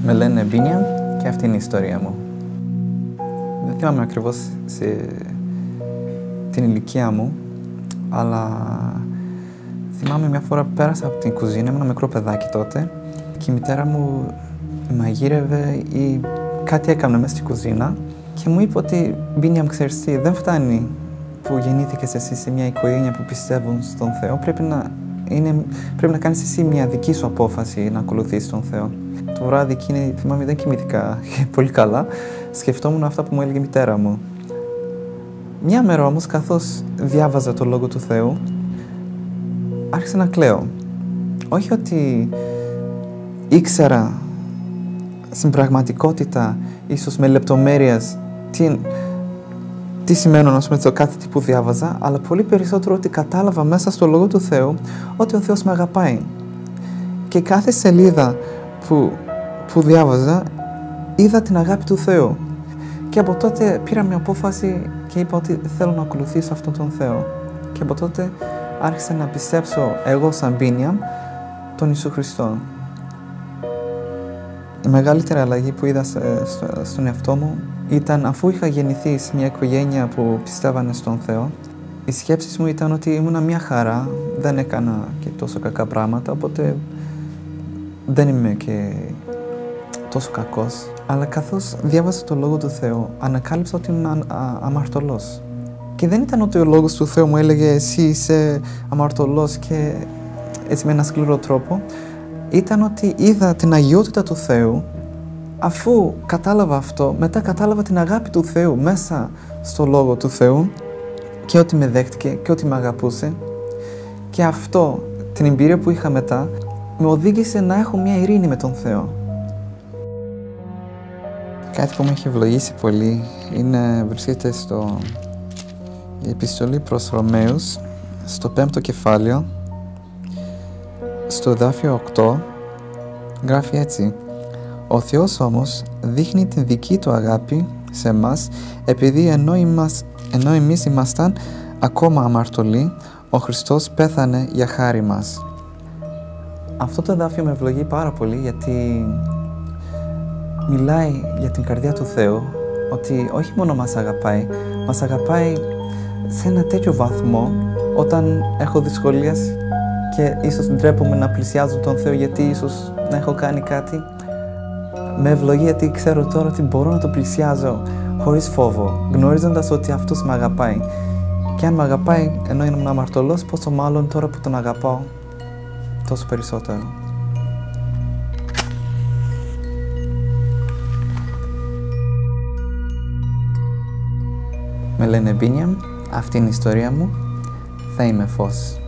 Με λένε Μπίνιαμ και αυτή είναι η ιστορία μου. Δεν θυμάμαι ακριβώς την ηλικία μου, αλλά θυμάμαι μια φορά πέρασα από την κουζίνα, ήμουν ένα μικρό παιδάκι τότε και η μητέρα μου μαγείρευε ή κάτι έκανε μέσα στην κουζίνα και μου είπε ότι Μπίνιαμ, ξέρεις τι, δεν φτάνει που γεννήθηκες εσύ σε μια οικογένεια που πιστεύουν στον Θεό, πρέπει να κάνεις εσύ μια δική σου απόφαση να ακολουθήσεις τον Θεό. Το βράδυ εκείνη, θυμάμαι, δεν κοιμήθηκα πολύ καλά. Σκεφτόμουν αυτά που μου έλεγε η μητέρα μου. Μια μέρα όμως, καθώς διάβαζα το Λόγο του Θεού, άρχισα να κλαίω. Όχι ότι ήξερα στην πραγματικότητα, ίσως με λεπτομέρειες, τι σημαίνουν το κάθε τι που διάβαζα, αλλά πολύ περισσότερο ότι κατάλαβα μέσα στο Λόγο του Θεού ότι ο Θεός με αγαπάει. Και κάθε σελίδα που διάβαζα, είδα την αγάπη του Θεού. Και από τότε πήρα μια απόφαση και είπα ότι θέλω να ακολουθήσω αυτόν τον Θεό. Και από τότε άρχισα να πιστέψω εγώ σαν Μπίνιαμ τον Ιησού Χριστό. Η μεγαλύτερη αλλαγή που είδα στον εαυτό μου ήταν αφού είχα γεννηθεί σε μια οικογένεια που πιστεύανε στον Θεό. Οι σκέψεις μου ήταν ότι ήμουνα μια χαρά, δεν έκανα και τόσο κακά πράγματα, οπότε δεν είμαι και τόσο κακός. Αλλά καθώς διάβασα το Λόγο του Θεού, ανακάλυψα ότι ήμουν αμαρτωλός. Και δεν ήταν ότι ο Λόγος του Θεού μου έλεγε εσύ είσαι αμαρτωλός και έτσι με ένα σκληρό τρόπο. Ήταν ότι είδα την αγιότητα του Θεού. Αφού κατάλαβα αυτό, μετά κατάλαβα την αγάπη του Θεού μέσα στο Λόγο του Θεού και ότι με δέχτηκε και ότι με αγαπούσε. Και αυτό, την εμπειρία που είχα μετά, με οδήγησε να έχω μια ειρήνη με τον Θεό. Κάτι που με έχει ευλογήσει πολύ βρίσκεται η επιστολή προς Ρωμαίους, στο 5ο κεφάλαιο, στο εδάφιο 8, γράφει έτσι: «Ο Θεός όμως δείχνει την δική Του αγάπη σε εμάς, επειδή ενώ εμείς ήμασταν ακόμα αμαρτωλοί, ο Χριστός πέθανε για χάρη μας». Αυτό το εδάφιο με ευλογεί πάρα πολύ, γιατί μιλάει για την καρδιά του Θεού, ότι όχι μόνο μας αγαπάει σε ένα τέτοιο βαθμό, όταν έχω δυσκολίες και ίσως ντρέπομαι να πλησιάζω τον Θεό γιατί ίσως να έχω κάνει κάτι, με ευλογεί γιατί ξέρω τώρα ότι μπορώ να το πλησιάζω χωρίς φόβο, γνωρίζοντας ότι αυτός με αγαπάει. Και αν με αγαπάει ενώ ήμουν αμαρτωλός, πόσο μάλλον τώρα που τον αγαπάω τόσο περισσότερο. Με λένε Μπίνιαμ, αυτή είναι η ιστορία μου, θα είμαι φως.